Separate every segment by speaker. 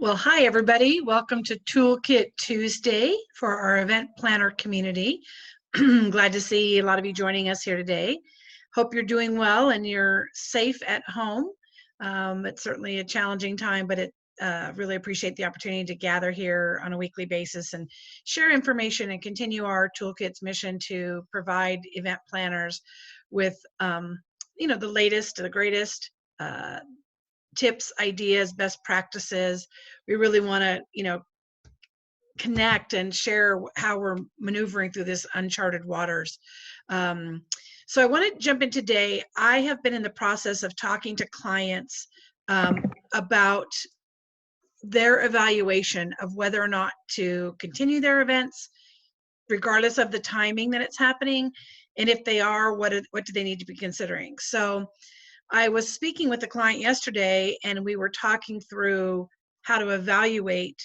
Speaker 1: Well, hi, everybody. Welcome to Toolkit Tuesday for our event planner community. Glad to see a lot of you joining us here today. Hope you're doing well and you're safe at home. It's certainly a challenging time, but really appreciate the opportunity to gather here on a weekly basis and share information and continue our Toolkit's mission to provide event planners with, the latest, the greatest, tips, ideas, best practices. We really want to, connect and share how we're maneuvering through this uncharted waters. So I want to jump in today. I have been in the process of talking to clients about their evaluation of whether or not to continue their events, regardless of the timing that it's happening. And if they are, what do they need to be considering? So I was speaking with a client yesterday, and we were talking through how to evaluate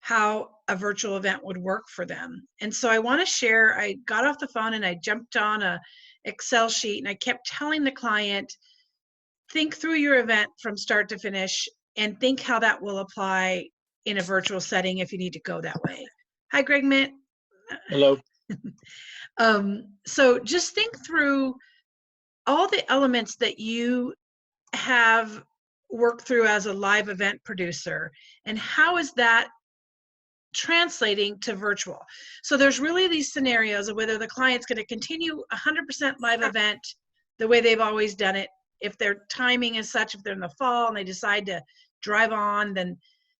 Speaker 1: how a virtual event would work for them. And so I want to share, I got off the phone and I jumped on a Excel sheet and I kept telling the client, think through your event from start to finish and think how that will apply in a virtual setting if you need to go that way. Hi, Greg Mint.
Speaker 2: Hello.
Speaker 1: So just think through all the elements that you have worked through as a live event producer, and how is that translating to virtual? So there's really these scenarios of whether the client's going to continue 100% live event the way they've always done it. If their timing is such, if they're in the fall and they decide to drive on, then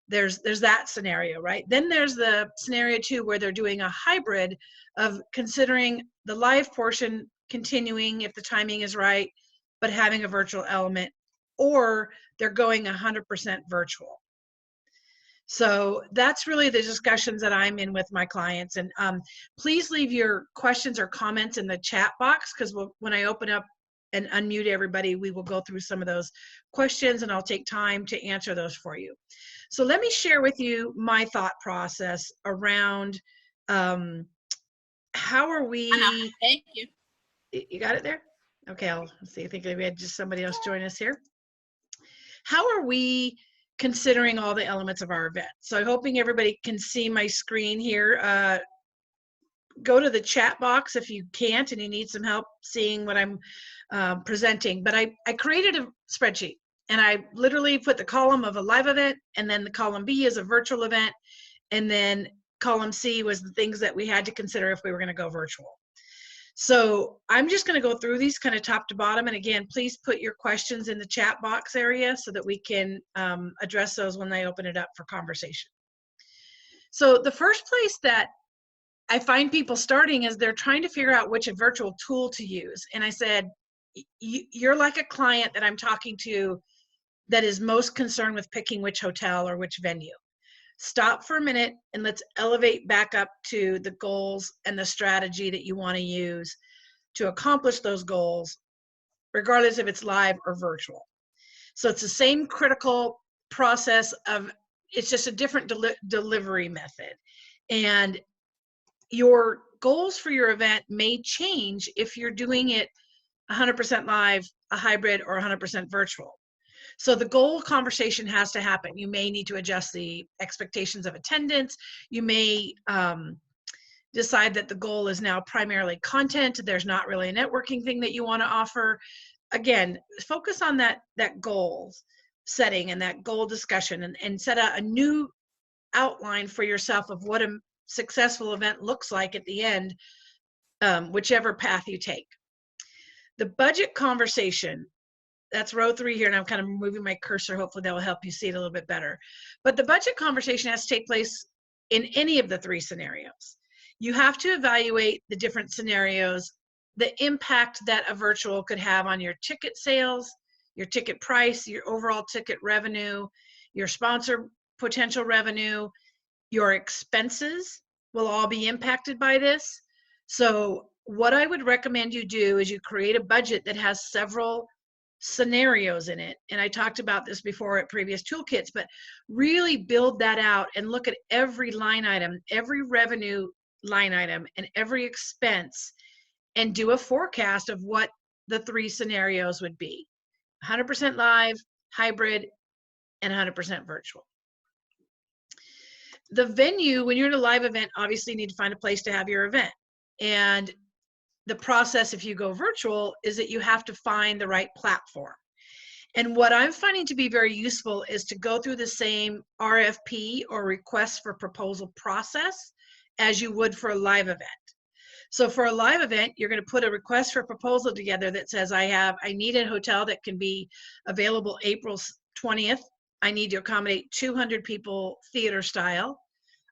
Speaker 1: there's that scenario, right? Then there's the scenario too where they're doing a hybrid of considering the live portion continuing if the timing is right, but having a virtual element, or they're going 100% virtual. So that's really the discussions that I'm in with my clients. And please leave your questions or comments in the chat box, because when I open up and unmute everybody, we will go through some of those questions and I'll take time to answer those for you. So let me share with you my thought process around how are we.
Speaker 3: Thank you.
Speaker 1: You got it there? Okay, let's see. I think we had just somebody else join us here. How are we considering all the elements of our event? So I'm hoping everybody can see my screen here. Go to the chat box if you can't and you need some help seeing what I'm presenting. But I created a spreadsheet and I literally put the column of a live event, and then the column B is a virtual event, and then column C was the things that we had to consider if we were going to go virtual. So I'm just going to go through these kind of top to bottom. And again, please put your questions in the chat box area so that we can address those when I open it up for conversation. So the first place that I find people starting is they're trying to figure out which virtual tool to use. And I said, you're like a client that I'm talking to that is most concerned with picking which hotel or which venue. Stop for a minute and let's elevate back up to the goals and the strategy that you want to use to accomplish those goals, regardless if it's live or virtual. So it's the same critical process of, it's just a different delivery method. And your goals for your event may change if you're doing it 100% live, a hybrid, or 100% virtual. So the goal conversation has to happen. You may need to adjust the expectations of attendance. You may decide that the goal is now primarily content. There's not really a networking thing that you want to offer. Again, focus on that goal setting and that goal discussion, and set out a new outline for yourself of what a successful event looks like at the end, whichever path you take. The budget conversation, that's row 3 here, and I'm kind of moving my cursor. Hopefully that will help you see it a little bit better. But the budget conversation has to take place in any of the 3 scenarios. You have to evaluate the different scenarios, the impact that a virtual could have on your ticket sales, your ticket price, your overall ticket revenue, your sponsor potential revenue, your expenses will all be impacted by this. So what I would recommend you do is you create a budget that has several scenarios in it. And I talked about this before at previous toolkits, but really build that out and look at every line item, every revenue line item, and every expense, and do a forecast of what the 3 scenarios would be: 100% live, hybrid, and 100% virtual. The venue, when you're in a live event, obviously you need to find a place to have your event. And the process, if you go virtual, is that you have to find the right platform. And what I'm finding to be very useful is to go through the same RFP or request for proposal process as you would for a live event. So for a live event, you're going to put a request for proposal together that says, I need a hotel that can be available April 20th. I need to accommodate 200 people theater style.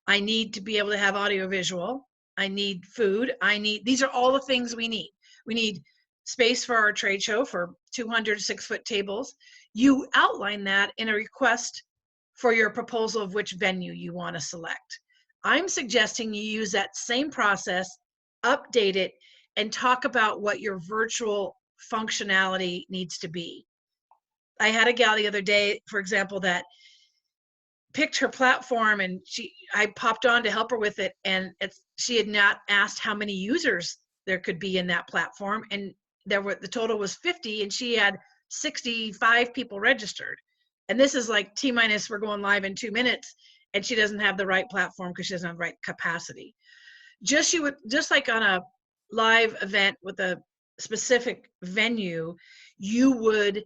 Speaker 1: I need to be able to have audio visual. I need food. These are all the things we need. We need space for our trade show for 200 6-foot tables. You outline that in a request for your proposal of which venue you want to select. I'm suggesting you use that same process, update it, and talk about what your virtual functionality needs to be. I had a gal the other day, for example, that picked her platform, and I popped on to help her with it, and she had not asked how many users there could be in that platform, and the total was 50, and she had 65 people registered. And this is like T-minus, we're going live in 2 minutes, and she doesn't have the right platform because she doesn't have the right capacity. Just like on a live event with a specific venue, you would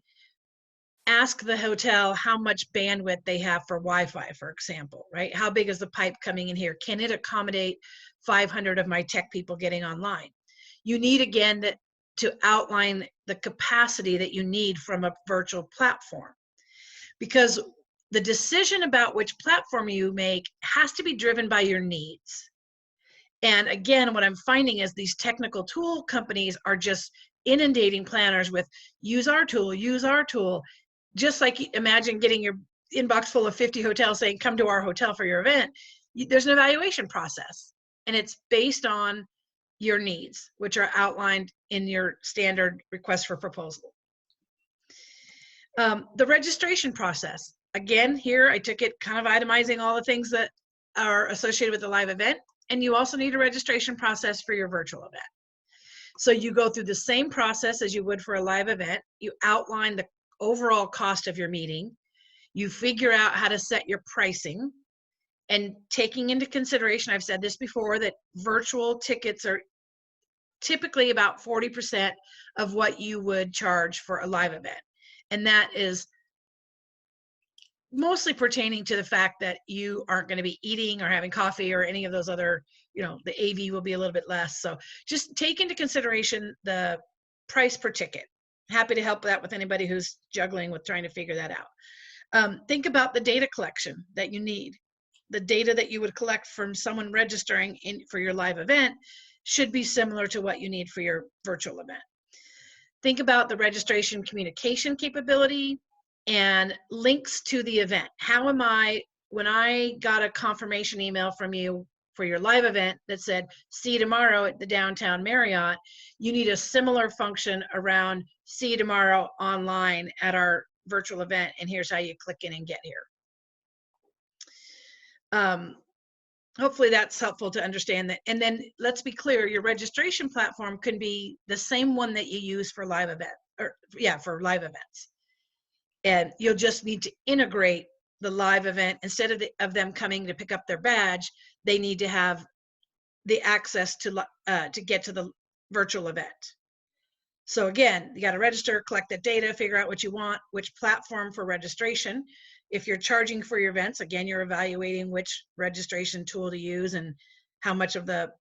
Speaker 1: ask the hotel how much bandwidth they have for Wi-Fi, for example, right? How big is the pipe coming in here? Can it accommodate 500 of my tech people getting online? You need, again, to outline the capacity that you need from a virtual platform, because the decision about which platform you make has to be driven by your needs. And again, what I'm finding is these technical tool companies are just inundating planners with use our tool, use our tool. Just like imagine getting your inbox full of 50 hotels saying, come to our hotel for your event. There's an evaluation process, and it's based on your needs, which are outlined in your standard request for proposal. The registration process. Again, here I took it kind of itemizing all the things that are associated with the live event, and you also need a registration process for your virtual event. So you go through the same process as you would for a live event. You outline the overall cost of your meeting. You figure out how to set your pricing, and taking into consideration, I've said this before, that virtual tickets are typically about 40% of what you would charge for a live event. And that is mostly pertaining to the fact that you aren't going to be eating or having coffee or any of those other, the AV will be a little bit less. So just take into consideration the price per ticket. Happy to help that with anybody who's juggling with trying to figure that out. Think about the data collection that you need. The data that you would collect from someone registering for your live event should be similar to what you need for your virtual event. Think about the registration communication capability and links to the event. How am I, when I got a confirmation email from you for your live event that said, see you tomorrow at the downtown Marriott, you need a similar function around see you tomorrow online at our virtual event, and here's how you click in and get here. Hopefully that's helpful to understand that. And then let's be clear, your registration platform can be the same one that you use for live event, for live events. And you'll just need to integrate the live event. Instead of them coming to pick up their badge, they need to have the access to get to the virtual event. So again, you got to register, collect the data, figure out what you want, which platform for registration. If you're charging for your events, again, you're evaluating which registration tool to use and how much of the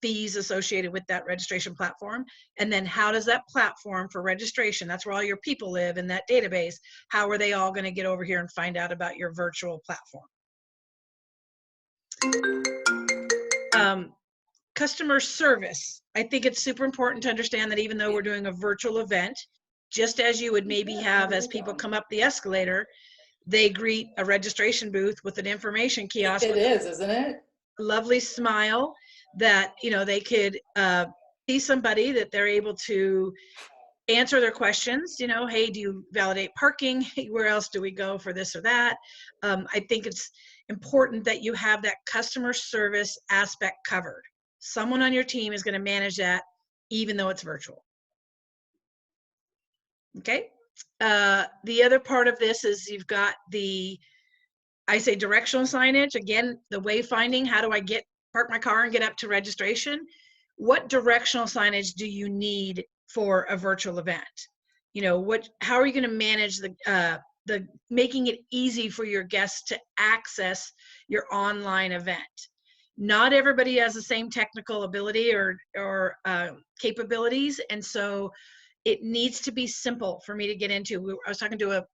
Speaker 1: fees associated with that registration platform. And then how does that platform for registration, that's where all your people live in that database, how are they all going to get over here and find out about your virtual platform? Customer service. I think it's super important to understand that even though we're doing a virtual event, just as you would maybe have as people come up the escalator, they greet a registration booth with an information kiosk.
Speaker 2: It is, isn't it?
Speaker 1: A lovely smile that, they could see somebody that they're able to answer their questions. Hey, do you validate parking? Where else do we go for this or that? I think it's important that you have that customer service aspect covered. Someone on your team is going to manage that, even though it's virtual. Okay. The other part of this is you've got the I say directional signage, again, the wayfinding, how do I park my car and get up to registration? What directional signage do you need for a virtual event? You know, how are you going to manage the making it easy for your guests to access your online event? Not everybody has the same technical ability or capabilities, and so it needs to be simple for me to get into. I was talking to a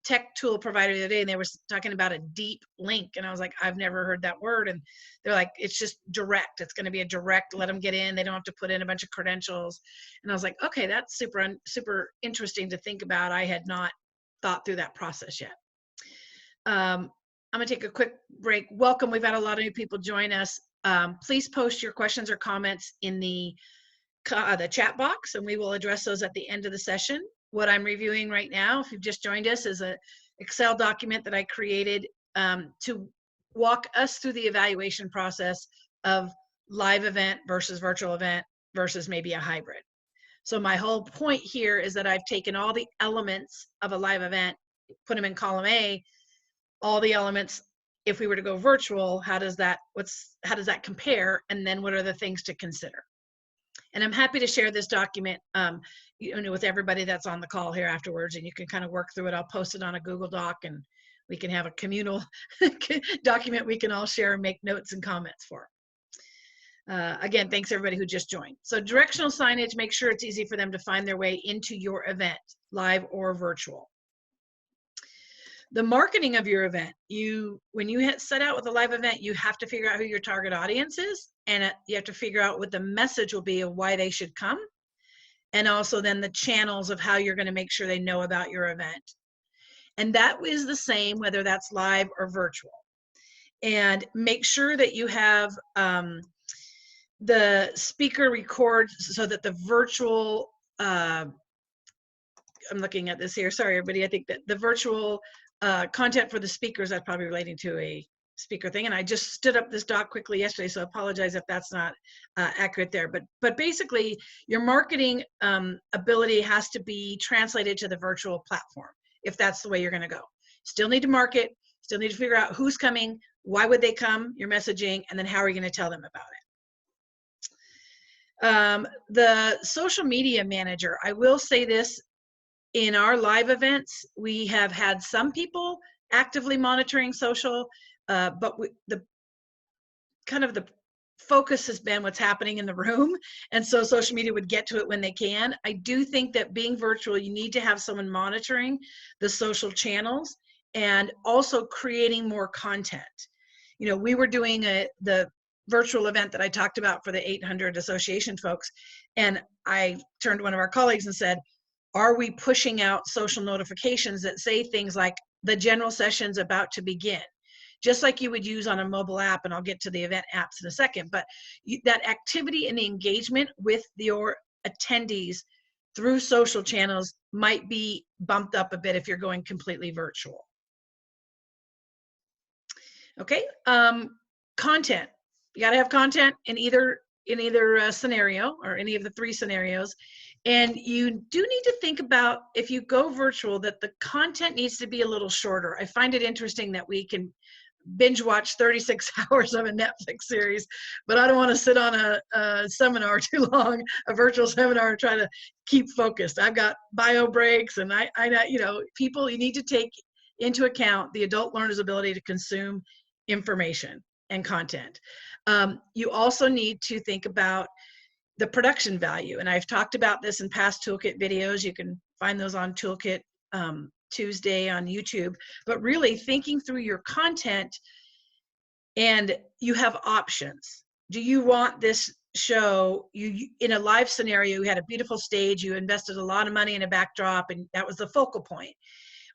Speaker 1: tech tool provider the other day, and they were talking about a deep link, and I was like, I've never heard that word, and they're like, it's just direct. It's going to be a direct, let them get in, they don't have to put in a bunch of credentials. And I was like, okay, that's super interesting to think about. I had not thought through that process yet. I'm going to take a quick break. Welcome. We've had a lot of new people join us. Please post your questions or comments in the chat box, and we will address those at the end of the session. What I'm reviewing right now, if you've just joined us, is an Excel document that I created to walk us through the evaluation process of live event versus virtual event versus maybe a hybrid. So my whole point here is that I've taken all the elements of a live event, put them in column A, all the elements. If we were to go virtual, how does that compare? And then what are the things to consider? And I'm happy to share this document with everybody that's on the call here afterwards, and you can kind of work through it. I'll post it on a Google Doc, and we can have a communal document we can all share and make notes and comments for. Again, thanks everybody who just joined. So directional signage, make sure it's easy for them to find their way into your event, live or virtual. The marketing of your event, when you set out with a live event, you have to figure out who your target audience is, and you have to figure out what the message will be of why they should come, and also then the channels of how you're going to make sure they know about your event. And that is the same whether that's live or virtual. And make sure that you have the speaker record so that the virtual, I'm looking at this here, sorry everybody, I think that the virtual content for the speakers, that's probably relating to a speaker thing, and I just stood up this doc quickly yesterday, so I apologize if that's not accurate there. But basically, your marketing ability has to be translated to the virtual platform if that's the way you're going to go. Still need to market, still need to figure out who's coming, why would they come, your messaging, and then how are you going to tell them about it. The social media manager, I will say this. In our live events, we have had some people actively monitoring social, but the focus has been what's happening in the room, and so social media would get to it when they can. I do think that being virtual, you need to have someone monitoring the social channels and also creating more content. You know, we were doing the virtual event that I talked about for the 800 association folks, and I turned to one of our colleagues and said, are we pushing out social notifications that say things like the general session's about to begin? Just like you would use on a mobile app, and I'll get to the event apps in a second, but that activity and the engagement with your attendees through social channels might be bumped up a bit if you're going completely virtual. Okay, content. You gotta have content in either scenario or any of the three scenarios. And you do need to think about, if you go virtual, that the content needs to be a little shorter. I find it interesting that we can binge watch 36 hours of a Netflix series, but I don't want to sit on a seminar too long, a virtual seminar, and try to keep focused. I've got bio breaks, and I you know, people, you need to take into account the adult learner's ability to consume information and content. You also need to think about the production value, and I've talked about this in past Toolkit videos. You can find those on Toolkit Tuesday on YouTube, but really thinking through your content, and you have options. Do you want this show, in a live scenario, you had a beautiful stage, you invested a lot of money in a backdrop, and that was the focal point.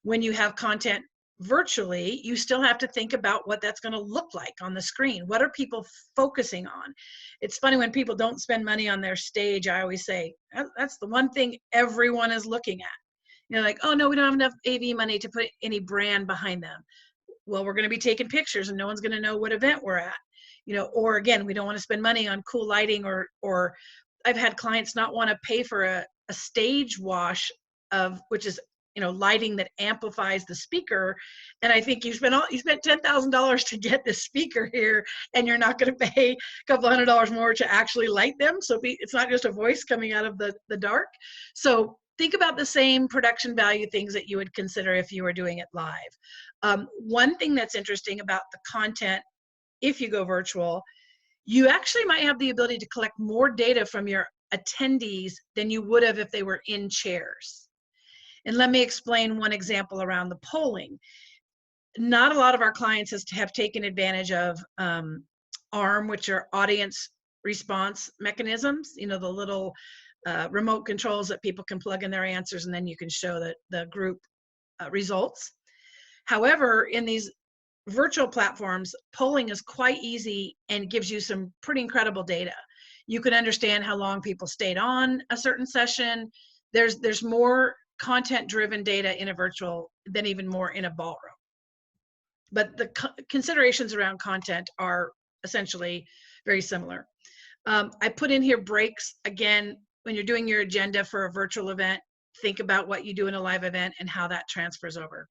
Speaker 1: When you have content virtually, you still have to think about what that's going to look like on the screen. What are people focusing on? It's funny when people don't spend money on their stage. I always say that's the one thing everyone is looking at. You're like, oh no, we don't have enough AV money to put any brand behind them. Well, we're going to be taking pictures and no one's going to know what event we're at. You know, or again, we don't want to spend money on cool lighting, or I've had clients not want to pay for a stage wash which is lighting that amplifies the speaker. And I think you spent $10,000 to get this speaker here, and you're not going to pay a couple $100 more to actually light them. So it's not just a voice coming out of the dark. So think about the same production value things that you would consider if you were doing it live. One thing that's interesting about the content, if you go virtual, you actually might have the ability to collect more data from your attendees than you would have if they were in chairs. And let me explain one example around the polling. Not a lot of our clients have taken advantage of ARM, which are audience response mechanisms, the little remote controls that people can plug in their answers, and then you can show the group results. However, in these virtual platforms, polling is quite easy and gives you some pretty incredible data. You can understand how long people stayed on a certain session. There's more content-driven data in a virtual than even more in a ballroom. But the considerations around content are essentially very similar. I put in here breaks. Again, when you're doing your agenda for a virtual event, think about what you do in a live event and how that transfers over.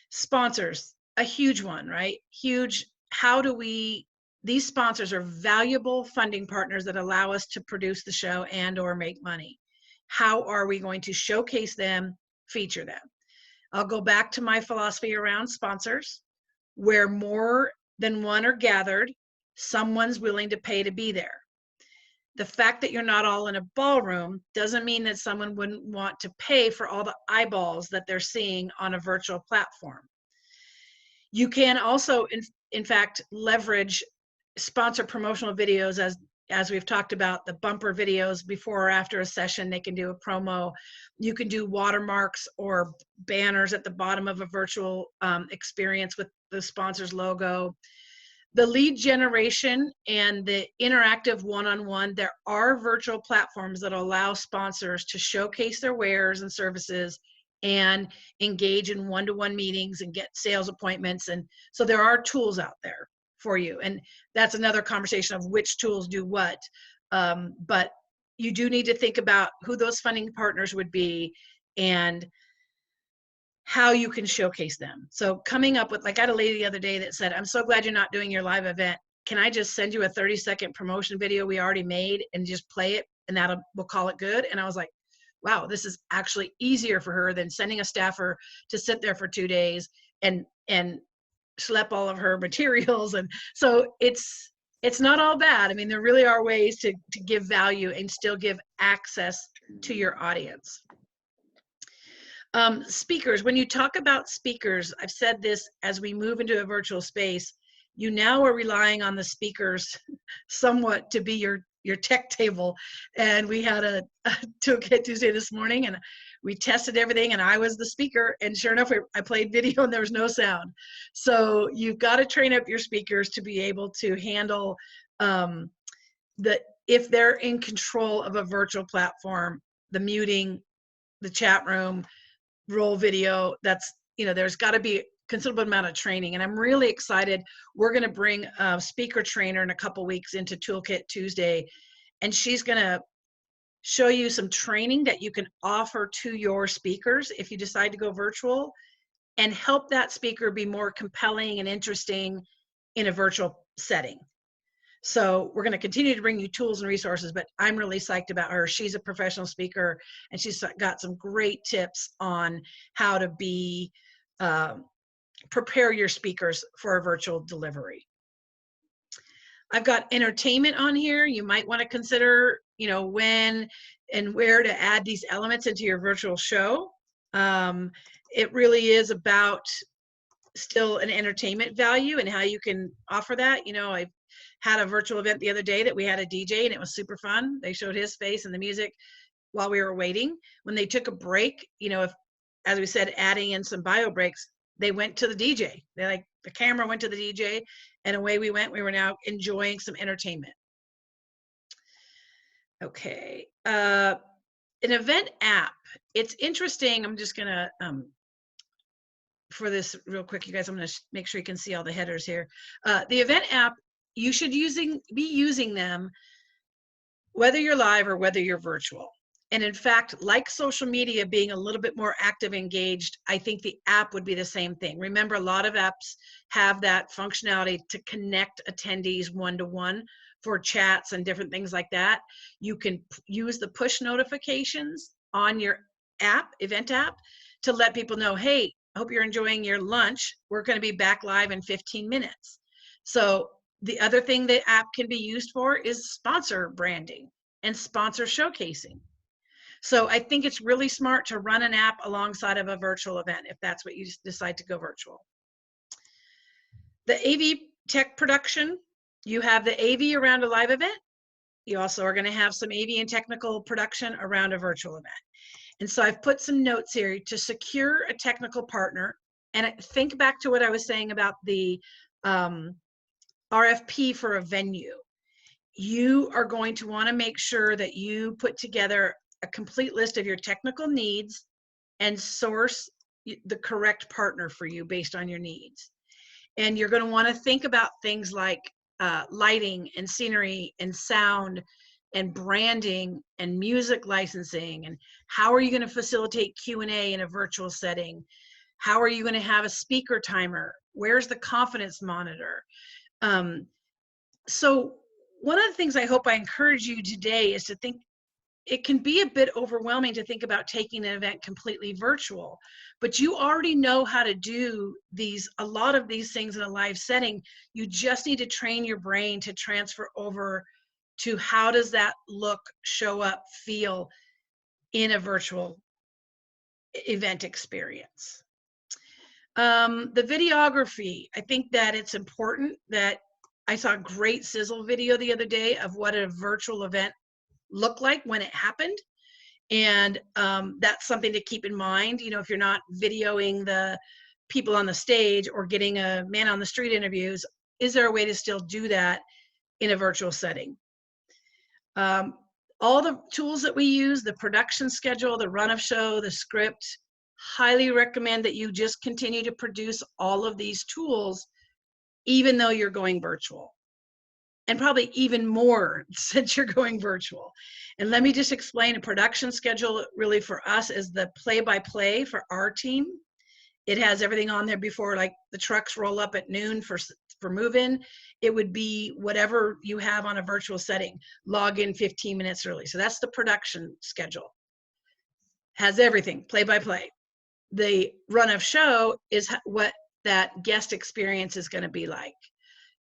Speaker 1: Sponsors, a huge one, right? Huge. These sponsors are valuable funding partners that allow us to produce the show and or make money. How are we going to showcase them, feature them? I'll go back to my philosophy around sponsors. Where more than one are gathered, someone's willing to pay to be there. The fact that you're not all in a ballroom doesn't mean that someone wouldn't want to pay for all the eyeballs that they're seeing on a virtual platform. You can also, in fact, leverage sponsor promotional videos as we've talked about, the bumper videos before or after a session. They can do a promo. You can do watermarks or banners at the bottom of a virtual experience with the sponsor's logo. The lead generation and the interactive one-on-one, there are virtual platforms that allow sponsors to showcase their wares and services and engage in one-to-one meetings and get sales appointments. And so there are tools out there for you. And that's another conversation of which tools do what. But you do need to think about who those funding partners would be and how you can showcase them. So coming up with, like, I had a lady the other day that said, I'm so glad you're not doing your live event. Can I just send you a 30-second promotion video we already made and just play it, and we'll call it good? And I was like, wow, this is actually easier for her than sending a staffer to sit there for 2 days and schlep all of her materials. And so it's not all bad. I mean, there really are ways to give value and still give access to your audience. Speakers, when you talk about speakers, I've said this, as we move into a virtual space, you now are relying on the speakers somewhat to be your tech table. And we had a Toolkit Tuesday this morning, and we tested everything, and I was the speaker, and sure enough, I played video and there was no sound. So you've got to train up your speakers to be able to handle if they're in control of a virtual platform, the muting, the chat room, roll video. That's, there's got to be a considerable amount of training. And I'm really excited. We're going to bring a speaker trainer in a couple weeks into Toolkit Tuesday, and she's going to show you some training that you can offer to your speakers if you decide to go virtual, and help that speaker be more compelling and interesting in a virtual setting. So we're going to continue to bring you tools and resources, but I'm really psyched about her. She's a professional speaker, and she's got some great tips on how to prepare your speakers for a virtual delivery. I've got entertainment on here. You might want to consider, when and where to add these elements into your virtual show. It really is about still an entertainment value and how you can offer that. I had a virtual event the other day that we had a DJ, and it was super fun. They showed his face and the music while we were waiting. When they took a break, if, as we said, adding in some bio breaks, they went to the DJ. The camera went to the DJ, and away we went. We were now enjoying some entertainment. Okay. An event app. It's interesting. I'm just gonna, for this real quick, you guys, I'm gonna make sure you can see all the headers here. The event app, you should be using them whether you're live or whether you're virtual. And in fact, like social media being a little bit more active, engaged, I think the app would be the same thing. Remember, a lot of apps have that functionality to connect attendees one-to-one for chats and different things like that. You can use the push notifications on your app, event app, to let people know, hey, I hope you're enjoying your lunch. We're going to be back live in 15 minutes. So the other thing the app can be used for is sponsor branding and sponsor showcasing. So I think it's really smart to run an app alongside of a virtual event if that's what you decide to go virtual. The AV tech production, you have the AV around a live event. You also are going to have some AV and technical production around a virtual event. And so I've put some notes here to secure a technical partner. And think back to what I was saying about the RFP for a venue. You are going to want to make sure that you put together a complete list of your technical needs and source the correct partner for you based on your needs. And you're going to want to think about things like lighting and scenery and sound and branding and music licensing, and how are you going to facilitate Q&A in a virtual setting? How are you going to have a speaker timer? Where's the confidence monitor? So one of the things I hope I encourage you today is to think, it can be a bit overwhelming to think about taking an event completely virtual, but you already know how to do a lot of these things in a live setting. You just need to train your brain to transfer over to how does that look, show up, feel in a virtual event experience. The videography, I think that it's important that I saw a great sizzle video the other day of what a virtual event looked like when it happened. And that's something to keep in mind. You know, if you're not videoing the people on the stage or getting a man on the street interviews, is there a way to still do that in a virtual setting? All the tools that we use, the production schedule, the run of show, the script, highly recommend that you just continue to produce all of these tools, even though you're going virtual. And probably even more since you're going virtual. And let me just explain, a production schedule really for us is the play-by-play for our team. It has everything on there before, like the trucks roll up at noon for move-in. It would be whatever you have on a virtual setting. Log in 15 minutes early. So that's the production schedule. Has everything, play-by-play. The run of show is what that guest experience is going to be like.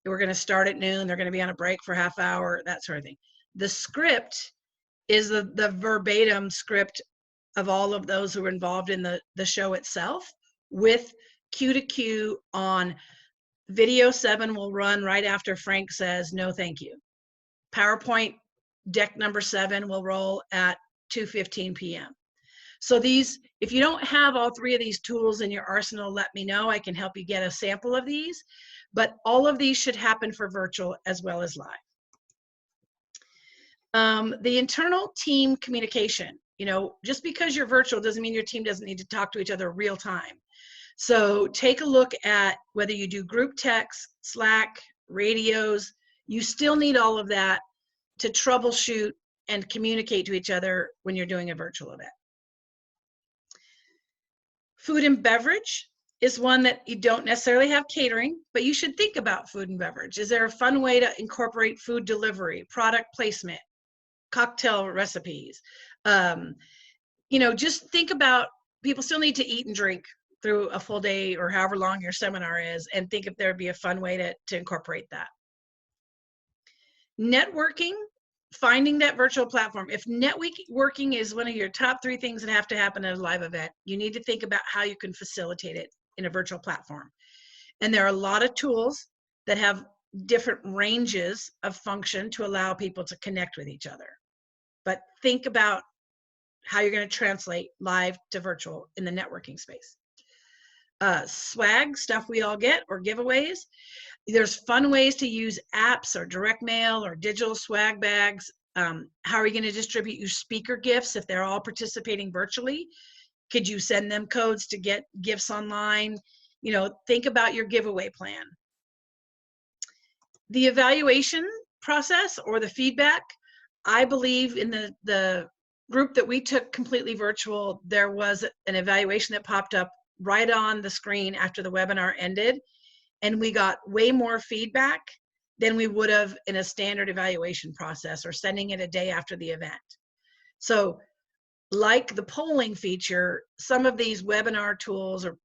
Speaker 1: We're going to start at noon. They're going to be on a break for half hour, that sort of thing. The script is the verbatim script of all of those who are involved in the show itself, with cue to cue on. Video 7 will run right after Frank says, no, thank you. PowerPoint deck number 7 will roll at 2:15 p.m. So these, if you don't have all three of these tools in your arsenal, let me know. I can help you get a sample of these. But all of these should happen for virtual as well as live. The internal team communication, you know, just because you're virtual doesn't mean your team doesn't need to talk to each other real time. So take a look at whether you do group text, Slack, radios, you still need all of that to troubleshoot and communicate to each other when you're doing a virtual event. Food and beverage is one that you don't necessarily have catering, but you should think about food and beverage. Is there a fun way to incorporate food delivery, product placement, cocktail recipes? You know, just think about, people still need to eat and drink through a full day or however long your seminar is, and think if there'd be a fun way to incorporate that. Networking, finding that virtual platform. If networking is one of your top 3 things that have to happen at a live event, you need to think about how you can facilitate it in a virtual platform. And there are a lot of tools that have different ranges of function to allow people to connect with each other. But think about how you're going to translate live to virtual in the networking space. Swag, stuff we all get, or giveaways. There's fun ways to use apps or direct mail or digital swag bags. How are you going to distribute your speaker gifts if they're all participating virtually? Could you send them codes to get gifts online? You know, think about your giveaway plan. The evaluation process or the feedback, I believe in the group that we took completely virtual, there was an evaluation that popped up right on the screen after the webinar ended, and we got way more feedback than we would have in a standard evaluation process or sending it a day after the event. So like the polling feature, some of these webinar tools or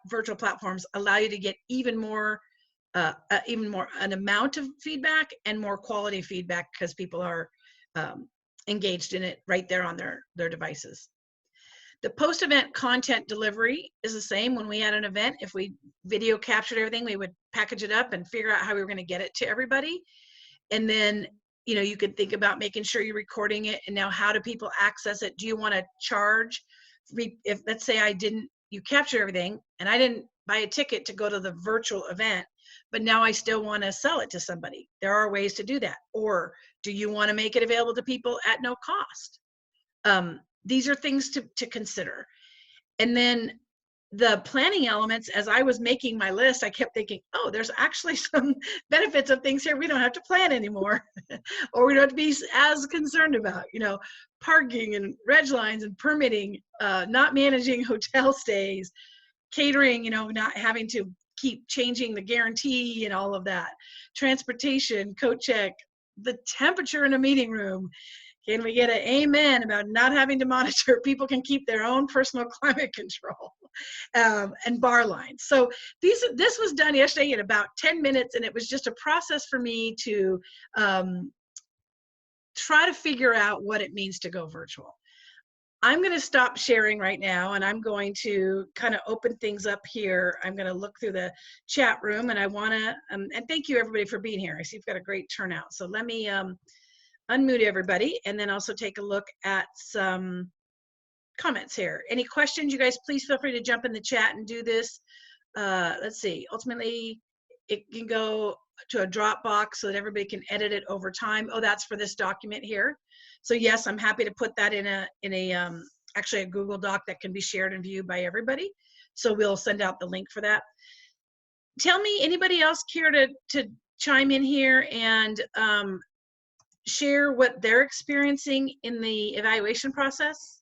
Speaker 1: virtual platforms allow you to get even more an amount of feedback and more quality feedback because people are engaged in it right there on their devices. The post-event content delivery is the same. When we had an event, if we video captured everything, we would package it up and figure out how we were going to get it to everybody. And then, you know, you could think about making sure you're recording it. And now, how do people access it? Do you want to charge? If, let's say, you capture everything and I didn't buy a ticket to go to the virtual event, but now I still want to sell it to somebody. There are ways to do that. Or do you want to make it available to people at no cost? These are things to consider. And then the planning elements, as I was making my list, I kept thinking, oh, there's actually some benefits of things here we don't have to plan anymore, or we don't have to be as concerned about, you know, parking and reg lines and permitting, not managing hotel stays, catering, you know, not having to keep changing the guarantee and all of that, transportation, coat check, the temperature in a meeting room. Can we get an amen about not having to monitor? People can keep their own personal climate control, and bar lines. So this was done yesterday in about 10 minutes, and it was just a process for me to try to figure out what it means to go virtual. I'm going to stop sharing right now, and I'm going to kind of open things up here. I'm going to look through the chat room, and I want to, and thank you everybody for being here. I see you've got a great turnout. So let me unmute everybody, and then also take a look at some comments here. Any questions, you guys, please feel free to jump in the chat and do this. Let's see, ultimately it can go to a Dropbox so that everybody can edit it over time. Oh, that's for this document here. So yes, I'm happy to put that in actually a Google Doc that can be shared and viewed by everybody. So we'll send out the link for that. Tell me, anybody else care to chime in here and share what they're experiencing in the evaluation process?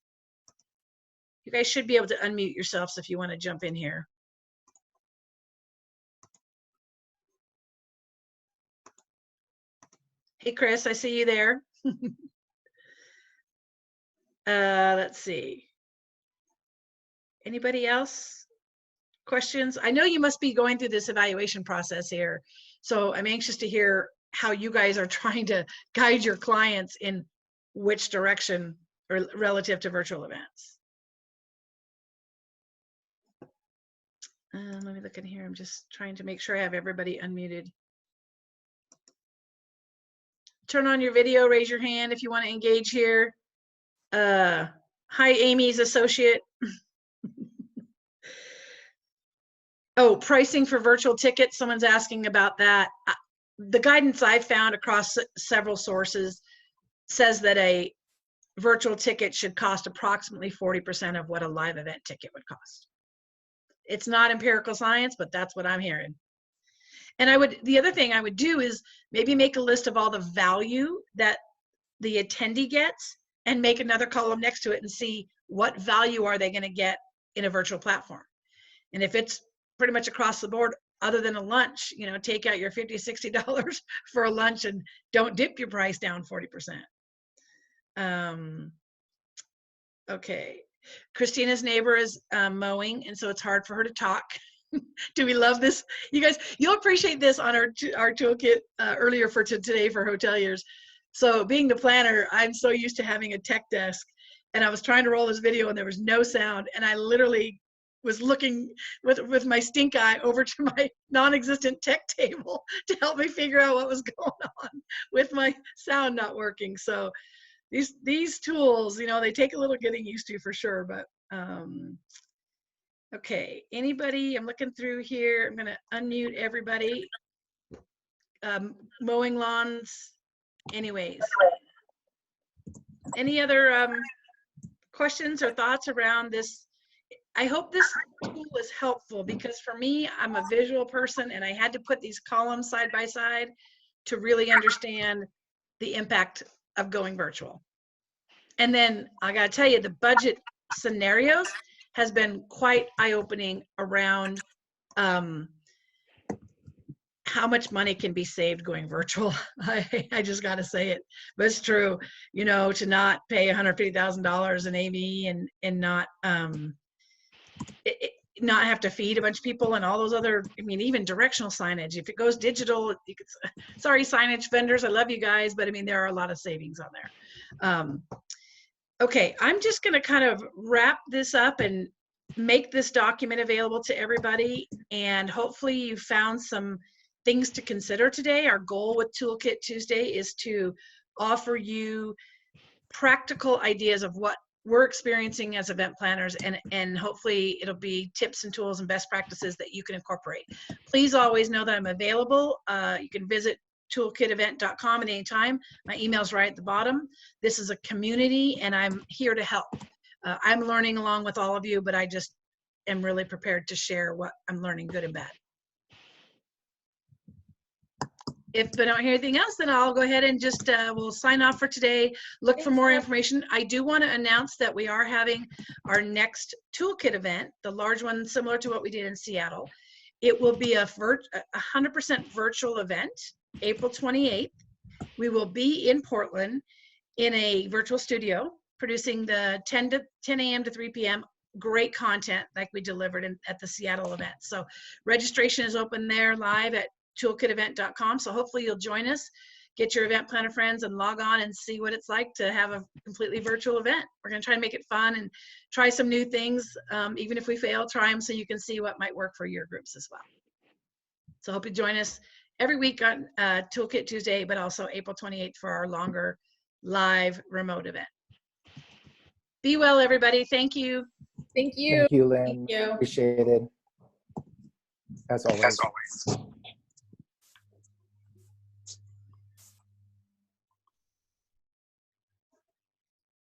Speaker 1: You guys should be able to unmute yourselves if you want to jump in here. Hey, Chris, I see you there. Let's see. Anybody else? Questions? I know you must be going through this evaluation process here, so I'm anxious to hear how you guys are trying to guide your clients in which direction or relative to virtual events. Let me look in here. I'm just trying to make sure I have everybody unmuted. Turn on your video, raise your hand if you want to engage here. Hi, Amy's associate. Oh, pricing for virtual tickets. Someone's asking about that. The guidance I found across several sources says that a virtual ticket should cost approximately 40% of what a live event ticket would cost. It's not empirical science, but that's what I'm hearing. And the other thing I would do is maybe make a list of all the value that the attendee gets and make another column next to it and see what value are they going to get in a virtual platform. And if it's pretty much across the board, other than a lunch, you know, take out your $50, $60 for a lunch and don't dip your price down 40%. Okay. Christina's neighbor is mowing, and so it's hard for her to talk. Do we love this? You guys, you'll appreciate this on our toolkit earlier for today for hoteliers. So being the planner, I'm so used to having a tech desk, and I was trying to roll this video and there was no sound, and I literally was looking with my stink eye over to my non-existent tech table to help me figure out what was going on with my sound not working. So these tools, you know, they take a little getting used to for sure, but okay, anybody, I'm looking through here, I'm gonna unmute everybody. Mowing lawns, anyways. Any other questions or thoughts around this? I hope this tool is helpful, because for me, I'm a visual person and I had to put these columns side by side to really understand the impact of going virtual. And then I got to tell you, the budget scenarios has been quite eye-opening around how much money can be saved going virtual. I just got to say it, but it's true. You know, to not pay $150,000 in AV and not not have to feed a bunch of people and all those other. I mean, even directional signage. If it goes digital, you could, sorry, signage vendors, I love you guys, but I mean, there are a lot of savings on there. Okay, I'm just going to kind of wrap this up and make this document available to everybody. And hopefully you found some things to consider today. Our goal with Toolkit Tuesday is to offer you practical ideas of what we're experiencing as event planners, and hopefully it'll be tips and tools and best practices that you can incorporate. Please always know that I'm available. You can visit toolkitevent.com at any time. My email's right at the bottom. This is a community and I'm here to help. I'm learning along with all of you, but I just am really prepared to share what I'm learning, good and bad. If I don't hear anything else, then I'll go ahead and just we'll sign off for today. Look for more information. I do want to announce that we are having our next Toolkit event, the large one similar to what we did in Seattle. It will be a 100% virtual event, April 28th. We will be in Portland in a virtual studio producing the 10 a.m. to 3 p.m. great content like we delivered at the Seattle event. So registration is open there live at toolkitevent.com. So hopefully you'll join us, get your event planner friends and log on and see what it's like to have a completely virtual event. We're going to try and make it fun and try some new things. Even if we fail, try them so you can see what might work for your groups as well. So hope you join us every week on Toolkit Tuesday, but also April 28th for our longer live remote event. Be well, everybody. Thank you.
Speaker 2: Thank you.
Speaker 3: Thank you, Lynn.
Speaker 2: Thank you.
Speaker 3: Appreciate it. As always.